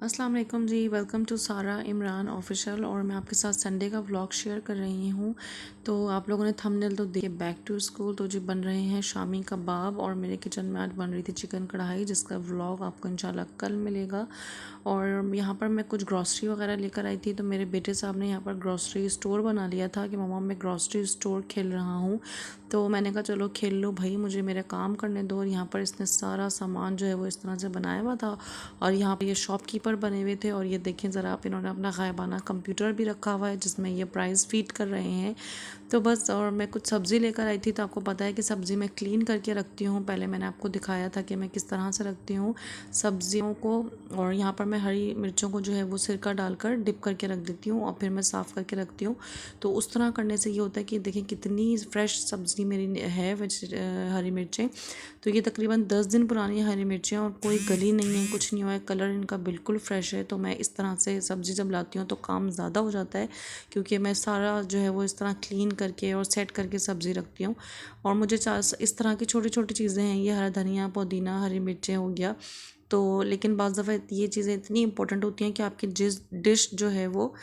अस्सलाम वालेकुम जी। Welcome to सारा इमरान ऑफिशियल। और मैं आपके साथ संडे का व्लॉग शेयर कर रही हूँ। तो आप लोगों ने थंबनेल तो देखे, बैक टू स्कूल। तो जी बन रहे हैं शामी कबाब और मेरे किचन में आज बन रही थी चिकन कढ़ाई, जिसका व्लॉग आपको इंशाल्लाह कल मिलेगा। और यहाँ पर मैं कुछ ग्रॉसरी वगैरह लेकर आई थी, तो मेरे बेटे साहब ने यहाँ पर ग्रॉसरी स्टोर बना लिया था कि मम्मा मैं ग्रॉसरी स्टोर खेल रहा हूँ। तो मैंने कहा चलो खेल लो भाई, मुझे मेरा काम करने दो। और यहाँ पर इसने सारा सामान जो है वो इस तरह से बनाया हुआ था। और यहाँ पर ये शॉपकीपर बने हुए थे। और ये देखें ज़रा आप, इन्होंने अपना गायबाना कंप्यूटर भी रखा हुआ है जिसमें ये प्राइस फीड कर रहे हैं। तो बस, और मैं कुछ सब्ज़ी लेकर आई थी। तो आपको पता है कि सब्ज़ी मैं क्लीन करके रखती हूँ। पहले मैंने आपको दिखाया था कि मैं किस तरह से रखती हूँ सब्जियों को। और यहाँ पर मैं हरी मिर्चों को जो है वो सिरका डालकर डिप करके रख देती हूँ और फिर मैं साफ़ करके रखती हूँ। तो उस तरह करने से ये होता है कि देखें कितनी फ़्रेश सब्ज़ी मेरी है हरी मिर्चें। तो ये तकरीबन 10 दिन पुरानी हरी मिर्चें और कोई गली नहीं है, कुछ नहीं हुआ है, कलर इनका बिल्कुल फ़्रेश है। तो मैं इस तरह से सब्ज़ी जब लाती हूँ तो काम ज़्यादा हो जाता है, क्योंकि मैं सारा जो है वो इस तरह क्लीन करके और सेट करके सब्ज़ी रखती हूँ। और मुझे इस तरह की छोटी छोटी चीज़ें हैं, ये हरा धनिया, पुदीना, हरी मिर्चें हो गया। तो लेकिन बाज़ दफ़ा ये चीज़ें इतनी इंपॉर्टेंट होती हैं कि आपकी जिस डिश जो है वो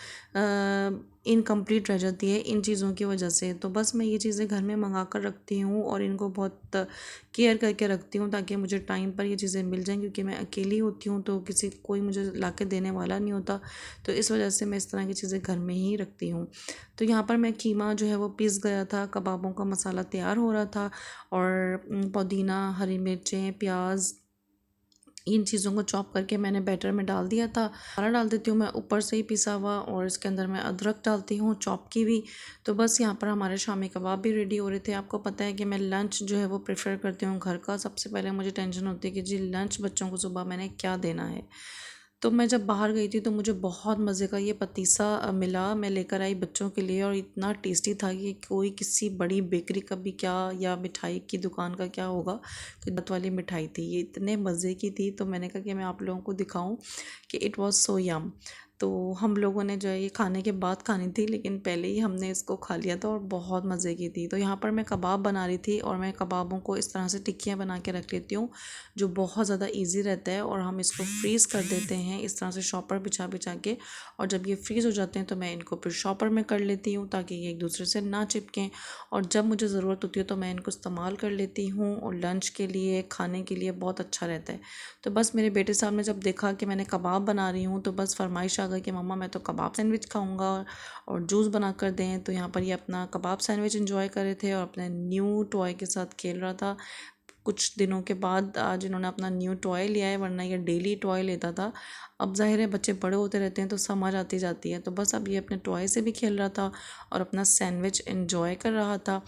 इनकम्प्लीट रह जाती है इन चीज़ों की वजह से। तो बस मैं ये चीज़ें घर में मंगा कर रखती हूँ और इनको बहुत केयर करके रखती हूँ ताकि मुझे टाइम पर ये चीज़ें मिल जाएं, क्योंकि मैं अकेली होती हूँ तो कोई मुझे ला के देने वाला नहीं होता। तो इस वजह से मैं इस तरह की चीज़ें घर में ही रखती हूँ। तो यहाँ पर मैं कीमा जो है वो पीस गया था, कबाबों का मसाला तैयार हो रहा था। और पुदीना, हरी मिर्चें, प्याज, इन चीज़ों को चॉप करके मैंने बैटर में डाल दिया था। मसाला डाल देती हूँ मैं ऊपर से ही पिसा हुआ, और इसके अंदर मैं अदरक डालती हूँ चॉप की भी। तो बस यहाँ पर हमारे शामी कबाब भी रेडी हो रहे थे। आपको पता है कि मैं लंच जो है वो प्रेफर करती हूँ घर का। सबसे पहले मुझे टेंशन होती है कि जी लंच बच्चों को सुबह मैंने क्या देना है। तो मैं जब बाहर गई थी तो मुझे बहुत मज़े का ये पतीसा मिला, मैं लेकर आई बच्चों के लिए। और इतना टेस्टी था कि कोई किसी बड़ी बेकरी का भी क्या, या मिठाई की दुकान का क्या होगा, कि दत वाली मिठाई थी। ये इतने मज़े की थी, तो मैंने कहा कि मैं आप लोगों को दिखाऊं कि इट वाज सो यम। तो हम लोगों ने जो है ये खाने के बाद खानी थी, लेकिन पहले ही हमने इसको खा लिया था और बहुत मज़े की थी। तो यहाँ पर मैं कबाब बना रही थी, और मैं कबाबों को इस तरह से टिक्कियाँ बना के रख लेती हूँ, जो बहुत ज़्यादा ईजी रहता है। और हम इसको फ्रीज़ कर देते हैं इस तरह से शॉपर बिछा बिछा के। और जब ये फ्रीज़ हो जाते हैं तो मैं इनको फिर शॉपर में कर लेती हूँ ताकि ये एक दूसरे से ना चिपकें। और जब मुझे ज़रूरत होती है तो मैं इनको इस्तेमाल कर लेती हूँ, और लंच के लिए, खाने के लिए बहुत अच्छा रहता है। तो बस मेरे बेटे साहब ने जब देखा कि मैंने कबाब बना रही हूँ तो बस फरमाइश आ गई कि मम्मा मैं तो कबाब सैंडविच खाऊंगा और जूस बना कर दें। तो यहाँ पर ये अपना कबाब सैंडविच एंजॉय कर रहे थे और अपने न्यू टॉय के साथ खेल रहा था। कुछ दिनों के बाद आज इन्होंने अपना न्यू टॉय लिया है, वरना ये डेली टॉय लेता था। अब ज़ाहिर है बच्चे बड़े होते रहते हैं तो समझ आती जाती है। तो बस अब ये अपने टॉय से भी खेल रहा था और अपना सैंडविच एंजॉय कर रहा था।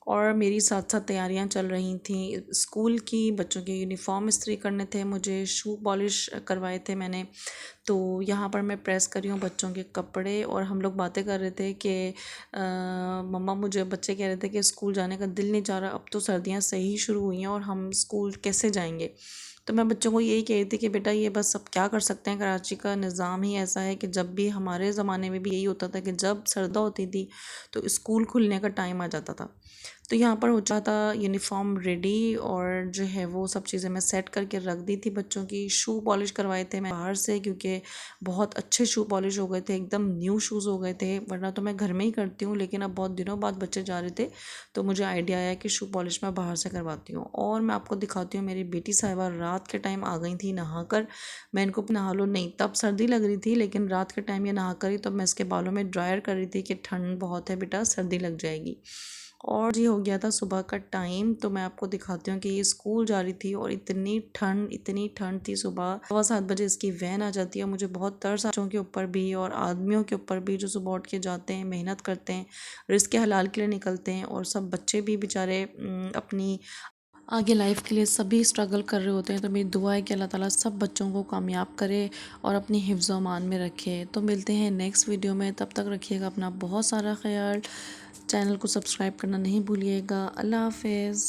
और मेरी साथ साथ तैयारियां चल रही थी स्कूल की। बच्चों के यूनिफॉर्म इस्त्री करने थे मुझे, शू पॉलिश करवाए थे मैंने। तो यहाँ पर मैं प्रेस कर रही हूँ बच्चों के कपड़े, और हम लोग बातें कर रहे थे कि मम्मा, मुझे बच्चे कह रहे थे कि स्कूल जाने का दिल नहीं चाह रहा, अब तो सर्दियाँ सही शुरू हुई हैं और हम स्कूल कैसे जाएंगे। तो मैं बच्चों को यही कह रही थी कि बेटा ये बस अब क्या कर सकते हैं, कराची का निज़ाम ही ऐसा है कि जब भी, हमारे ज़माने में भी यही होता था कि जब सर्दा होती थी तो स्कूल खुलने का टाइम आ जाता था। तो यहाँ पर हो जाता यूनिफॉर्म रेडी, और जो है वो सब चीज़ें मैं सेट करके रख दी थी। बच्चों की शू पॉलिश करवाए थे मैं बाहर से, क्योंकि बहुत अच्छे शू पॉलिश हो गए थे, एकदम न्यू शूज़ हो गए थे। वरना तो मैं घर में ही करती हूँ, लेकिन अब बहुत दिनों बाद बच्चे जा रहे थे तो मुझे आइडिया आया कि शू पॉलिश मैं बाहर से करवाती हूँ। और मैं आपको दिखाती हूँ, मेरी बेटी साहिबा रात के टाइम आ गई थी नहा कर। मैं इनको नहा लो, नहीं तब सर्दी लग रही थी, लेकिन रात के टाइम ये नहा कर ही, तो मैं इसके बालों में ड्रायर कर रही थी कि ठंड बहुत है बेटा, सर्दी लग जाएगी। और जी हो गया था सुबह का टाइम। तो मैं आपको दिखाती हूँ कि ये स्कूल जा रही थी और इतनी ठंड थी। सुबह 7:15 इसकी वैन आ जाती है। मुझे बहुत तरस बच्चों के ऊपर भी और आदमियों के ऊपर भी, जो सुबह उठ के जाते हैं, मेहनत करते हैं, रिस्क के हलाल के लिए निकलते हैं। और सब बच्चे भी बेचारे अपनी आगे लाइफ के लिए सभी स्ट्रगल कर रहे होते हैं। तो मेरी दुआ है कि अल्लाह ताला सब बच्चों को कामयाब करे और अपनी हिफ्ज़ अमान में रखे। तो मिलते हैं नेक्स्ट वीडियो में, तब तक रखिएगा अपना बहुत सारा ख्याल। चैनल को सब्सक्राइब करना नहीं भूलिएगा। अल्लाह हाफिज़।